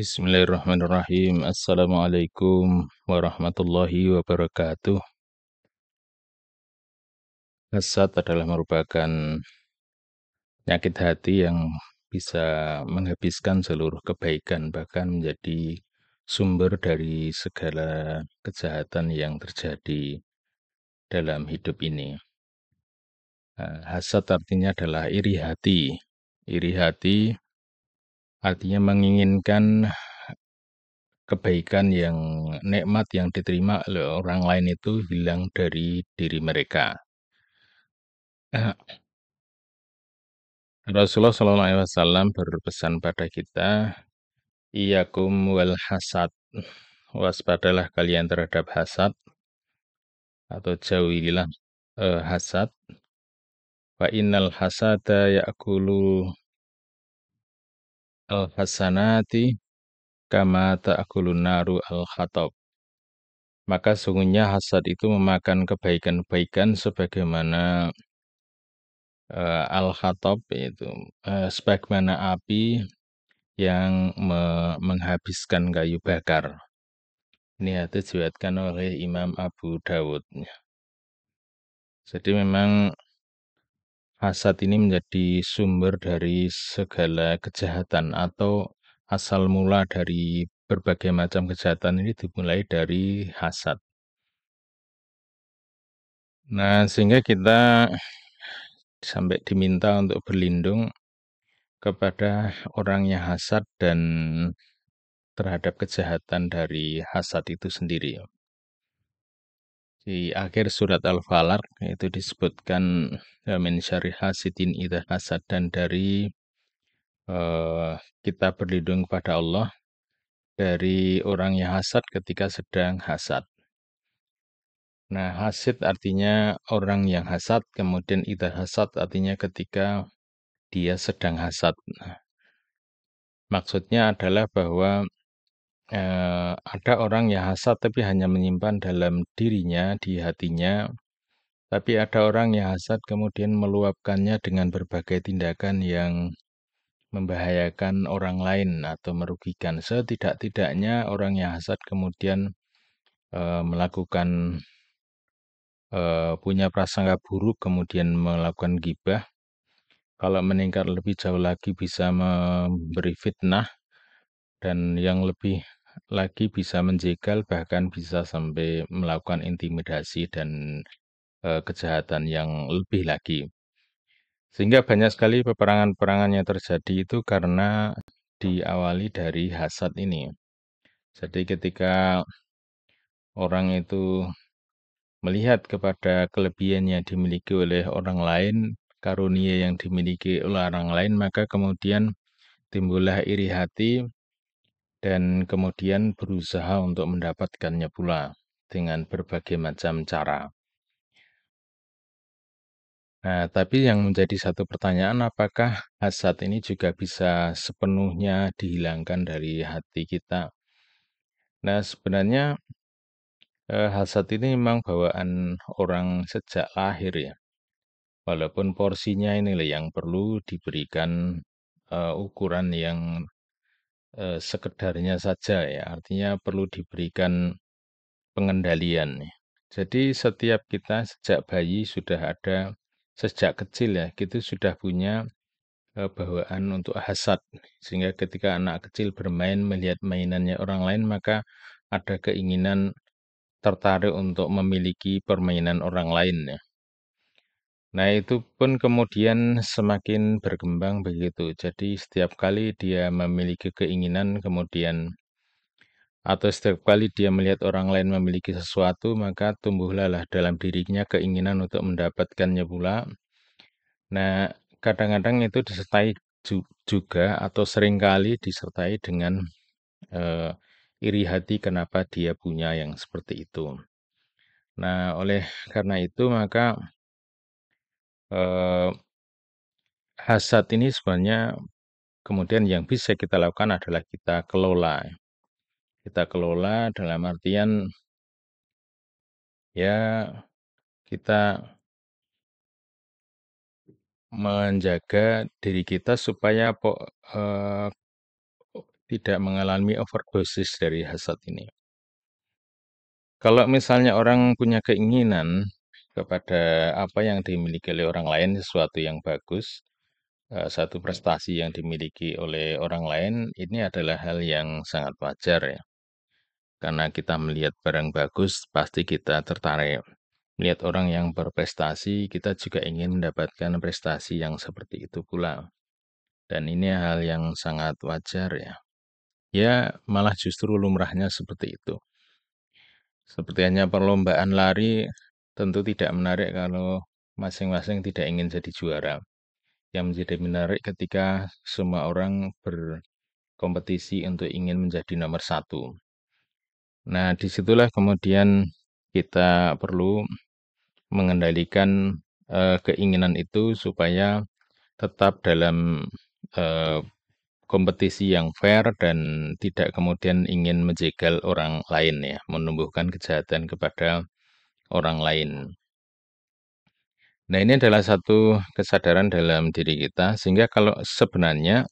Bismillahirrahmanirrahim. Assalamualaikum warahmatullahi wabarakatuh. Hasad adalah merupakan penyakit hati yang bisa menghabiskan seluruh kebaikan, bahkan menjadi sumber dari segala kejahatan yang terjadi dalam hidup ini. Hasad artinya adalah iri hati. Iri hati artinya menginginkan kebaikan yang nikmat yang diterima oleh orang lain itu hilang dari diri mereka. Rasulullah SAW berpesan pada kita, Iyakum wal hasad, waspadalah kalian terhadap hasad, atau jauhilah hasad. Wa innal hasada ya'kulu al-hasanati kama ta'kulun naru al-khatab. Maka sungguhnya hasad itu memakan kebaikan-kebaikan sebagaimana al-khatab, itu sebagaimana api yang menghabiskan kayu bakar. Ini hadis diriwayatkan oleh Imam Abu Dawud. Jadi memang hasad ini menjadi sumber dari segala kejahatan, atau asal mula dari berbagai macam kejahatan ini dimulai dari hasad. Nah, sehingga kita sampai diminta untuk berlindung kepada orang yang hasad dan terhadap kejahatan dari hasad itu sendiri. Di akhir surat Al-Falaq itu disebutkan min syarri hasidin idza hasad, dan dari kita berlindung kepada Allah dari orang yang hasad ketika sedang hasad. Nah, hasid artinya orang yang hasad, kemudian idza hasad artinya ketika dia sedang hasad. Nah, maksudnya adalah bahwa ada orang yang hasad tapi hanya menyimpan dalam dirinya, di hatinya. Tapi ada orang yang hasad kemudian meluapkannya dengan berbagai tindakan yang membahayakan orang lain atau merugikan. Setidak-tidaknya orang yang hasad kemudian melakukan punya prasangka buruk, kemudian melakukan ghibah. Kalau meningkat lebih jauh lagi bisa memberi fitnah, dan yang lebih lagi bisa menjegal, bahkan bisa sampai melakukan intimidasi dan kejahatan yang lebih lagi. Sehingga banyak sekali peperangan-peperangan yang terjadi itu karena diawali dari hasad ini. Jadi ketika orang itu melihat kepada kelebihan yang dimiliki oleh orang lain, karunia yang dimiliki oleh orang lain, maka kemudian timbullah iri hati dan kemudian berusaha untuk mendapatkannya pula dengan berbagai macam cara. Nah, tapi yang menjadi satu pertanyaan, apakah hasad ini juga bisa sepenuhnya dihilangkan dari hati kita? Nah, sebenarnya hasad ini memang bawaan orang sejak lahir ya. Walaupun porsinya inilah yang perlu diberikan ukuran yang sekedarnya saja ya. Artinya perlu diberikan pengendalian ya. Jadi setiap kita sejak bayi sudah ada, sejak kecil ya, gitu sudah punya bawaan untuk hasad. Sehingga ketika anak kecil bermain melihat mainannya orang lain, maka ada keinginan tertarik untuk memiliki permainan orang lain ya. Nah, itu pun kemudian semakin berkembang begitu. Jadi setiap kali dia memiliki keinginan, kemudian atau setiap kali dia melihat orang lain memiliki sesuatu, maka tumbuhlah dalam dirinya keinginan untuk mendapatkannya pula. Nah, kadang-kadang itu disertai juga atau seringkali disertai dengan iri hati kenapa dia punya yang seperti itu. Nah, oleh karena itu maka hasad ini sebenarnya kemudian yang bisa kita lakukan adalah kita kelola. Kita kelola dalam artian ya kita menjaga diri kita supaya tidak mengalami overdosis dari hasad ini. Kalau misalnya orang punya keinginan kepada apa yang dimiliki oleh orang lain, sesuatu yang bagus, satu prestasi yang dimiliki oleh orang lain, ini adalah hal yang sangat wajar ya. Karena kita melihat barang bagus, pasti kita tertarik. Melihat orang yang berprestasi, kita juga ingin mendapatkan prestasi yang seperti itu pula. Dan ini hal yang sangat wajar ya. Ya, malah justru lumrahnya seperti itu. Seperti hanya perlombaan lari, tentu tidak menarik kalau masing-masing tidak ingin jadi juara. Yang menjadi menarik ketika semua orang berkompetisi untuk ingin menjadi nomor satu. Nah, disitulah kemudian kita perlu mengendalikan keinginan itu supaya tetap dalam eh, kompetisi yang fair dan tidak kemudian ingin menjegal orang lain ya, menumbuhkan kejahatan kepada orang lain. Nah, ini adalah satu kesadaran dalam diri kita, sehingga kalau sebenarnya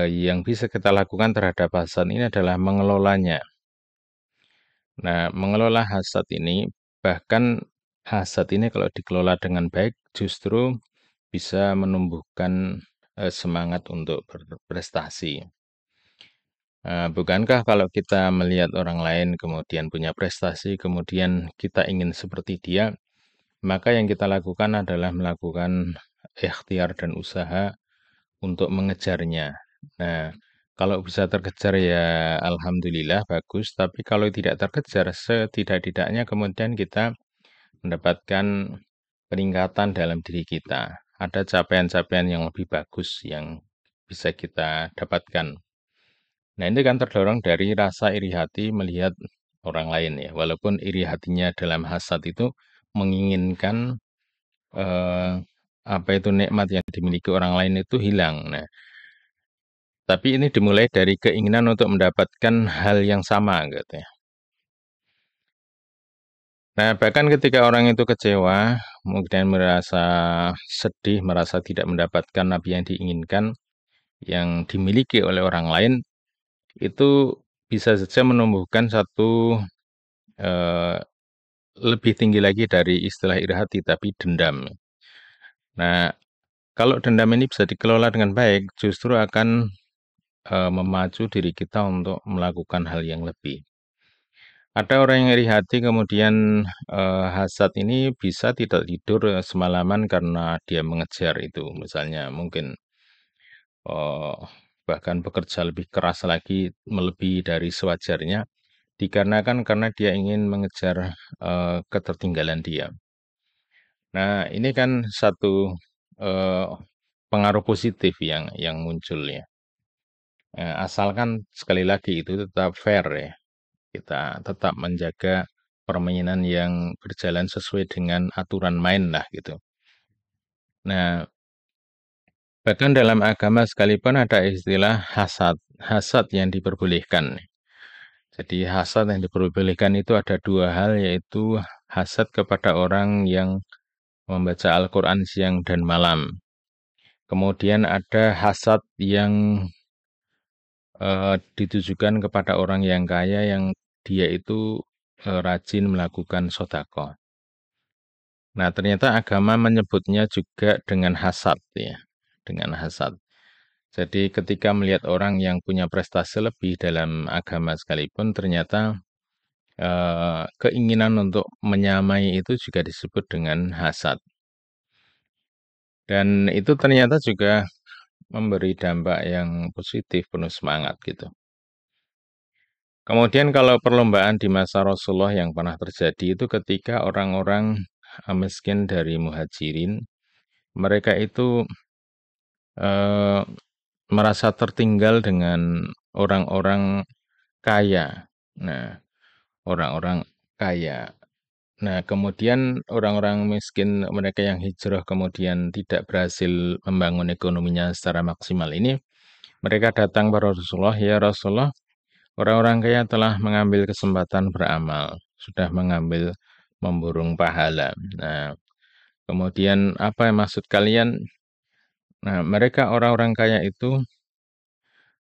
yang bisa kita lakukan terhadap hasad ini adalah mengelolanya. Nah, mengelola hasad ini, bahkan hasad ini kalau dikelola dengan baik, justru bisa menumbuhkan semangat untuk berprestasi. Bukankah kalau kita melihat orang lain kemudian punya prestasi, kemudian kita ingin seperti dia, maka yang kita lakukan adalah melakukan ikhtiar dan usaha untuk mengejarnya. Nah, kalau bisa terkejar ya alhamdulillah bagus, tapi kalau tidak terkejar setidak-tidaknya kemudian kita mendapatkan peningkatan dalam diri kita. Ada capaian-capaian yang lebih bagus yang bisa kita dapatkan. Nah, ini kan terdorong dari rasa iri hati melihat orang lain ya. Walaupun iri hatinya dalam hasad itu menginginkan eh, apa itu nikmat yang dimiliki orang lain itu hilang. Nah, tapi ini dimulai dari keinginan untuk mendapatkan hal yang sama gitu ya. Nah, bahkan ketika orang itu kecewa, kemudian merasa sedih, merasa tidak mendapatkan apa yang diinginkan, yang dimiliki oleh orang lain, itu bisa saja menumbuhkan satu eh, lebih tinggi lagi dari istilah iri hati, tapi dendam. Nah, kalau dendam ini bisa dikelola dengan baik, justru akan memacu diri kita untuk melakukan hal yang lebih. Ada orang yang iri hati kemudian hasad ini bisa tidak tidur semalaman karena dia mengejar itu. Misalnya mungkin eh, bahkan bekerja lebih keras lagi melebihi dari sewajarnya dikarenakan karena dia ingin mengejar ketertinggalan dia. Nah, ini kan satu eh, pengaruh positif yang muncul ya. Asalkan sekali lagi itu tetap fair ya. Kita tetap menjaga permainan yang berjalan sesuai dengan aturan main lah gitu. Nah, bahkan dalam agama sekalipun ada istilah hasad, hasad yang diperbolehkan. Jadi hasad yang diperbolehkan itu ada dua hal, yaitu hasad kepada orang yang membaca Al-Quran siang dan malam. Kemudian ada hasad yang ditujukan kepada orang yang kaya yang dia itu rajin melakukan sodako. Nah, ternyata agama menyebutnya juga dengan hasad ya, dengan hasad. Jadi ketika melihat orang yang punya prestasi lebih dalam agama sekalipun, ternyata keinginan untuk menyamai itu juga disebut dengan hasad. Dan itu ternyata juga memberi dampak yang positif, penuh semangat gitu. Kemudian kalau perlombaan di masa Rasulullah yang pernah terjadi itu ketika orang-orang miskin dari Muhajirin, mereka itu eh, merasa tertinggal dengan orang-orang kaya. Nah, orang-orang kaya. Nah, kemudian orang-orang miskin, mereka yang hijrah kemudian tidak berhasil membangun ekonominya secara maksimal ini, mereka datang kepada Rasulullah, ya Rasulullah, orang-orang kaya telah mengambil kesempatan beramal, sudah mengambil memburung pahala. Nah, kemudian apa yang maksud kalian? Nah, mereka orang-orang kaya itu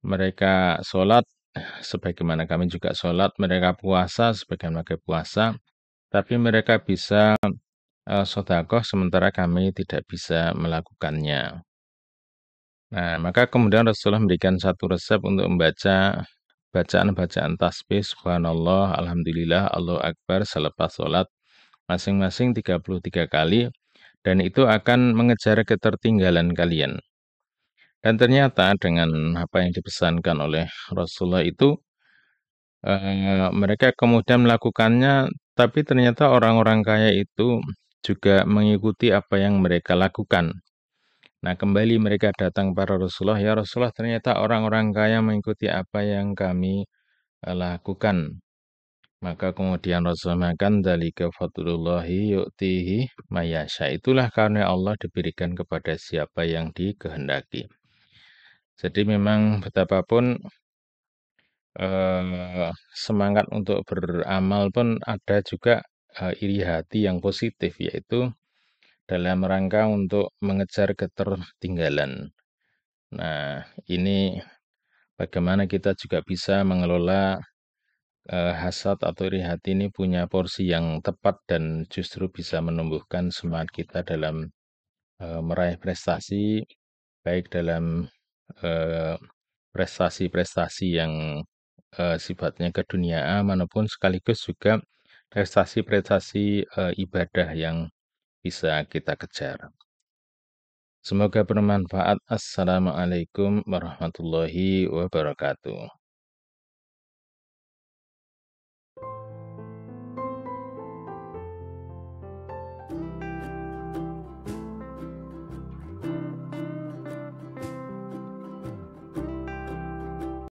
Mereka sholat sebagaimana kami juga sholat, mereka puasa sebagaimana kami puasa, tapi mereka bisa sedekah sementara kami tidak bisa melakukannya. Nah, maka kemudian Rasulullah memberikan satu resep untuk membaca bacaan-bacaan tasbih, subhanallah, alhamdulillah, Allahu Akbar selepas sholat masing-masing 33 kali, dan itu akan mengejar ketertinggalan kalian. Dan ternyata dengan apa yang dipesankan oleh Rasulullah itu, mereka kemudian melakukannya, tapi ternyata orang-orang kaya itu juga mengikuti apa yang mereka lakukan. Nah, kembali mereka datang para Rasulullah, "Ya Rasulullah, ternyata orang-orang kaya mengikuti apa yang kami lakukan." Maka kemudian Rasulullah mengatakan, "Dzalika fadlullahi yu'tihi mayasya." Itulah karena Allah diberikan kepada siapa yang dikehendaki. Jadi memang betapapun semangat untuk beramal pun ada juga iri hati yang positif, yaitu dalam rangka untuk mengejar ketertinggalan. Nah, ini bagaimana kita juga bisa mengelola hasad atau iri hati ini punya porsi yang tepat dan justru bisa menumbuhkan semangat kita dalam meraih prestasi, baik dalam eh, prestasi-prestasi yang sifatnya keduniaan maupun sekaligus juga prestasi-prestasi ibadah yang bisa kita kejar. Semoga bermanfaat. Assalamualaikum warahmatullahi wabarakatuh.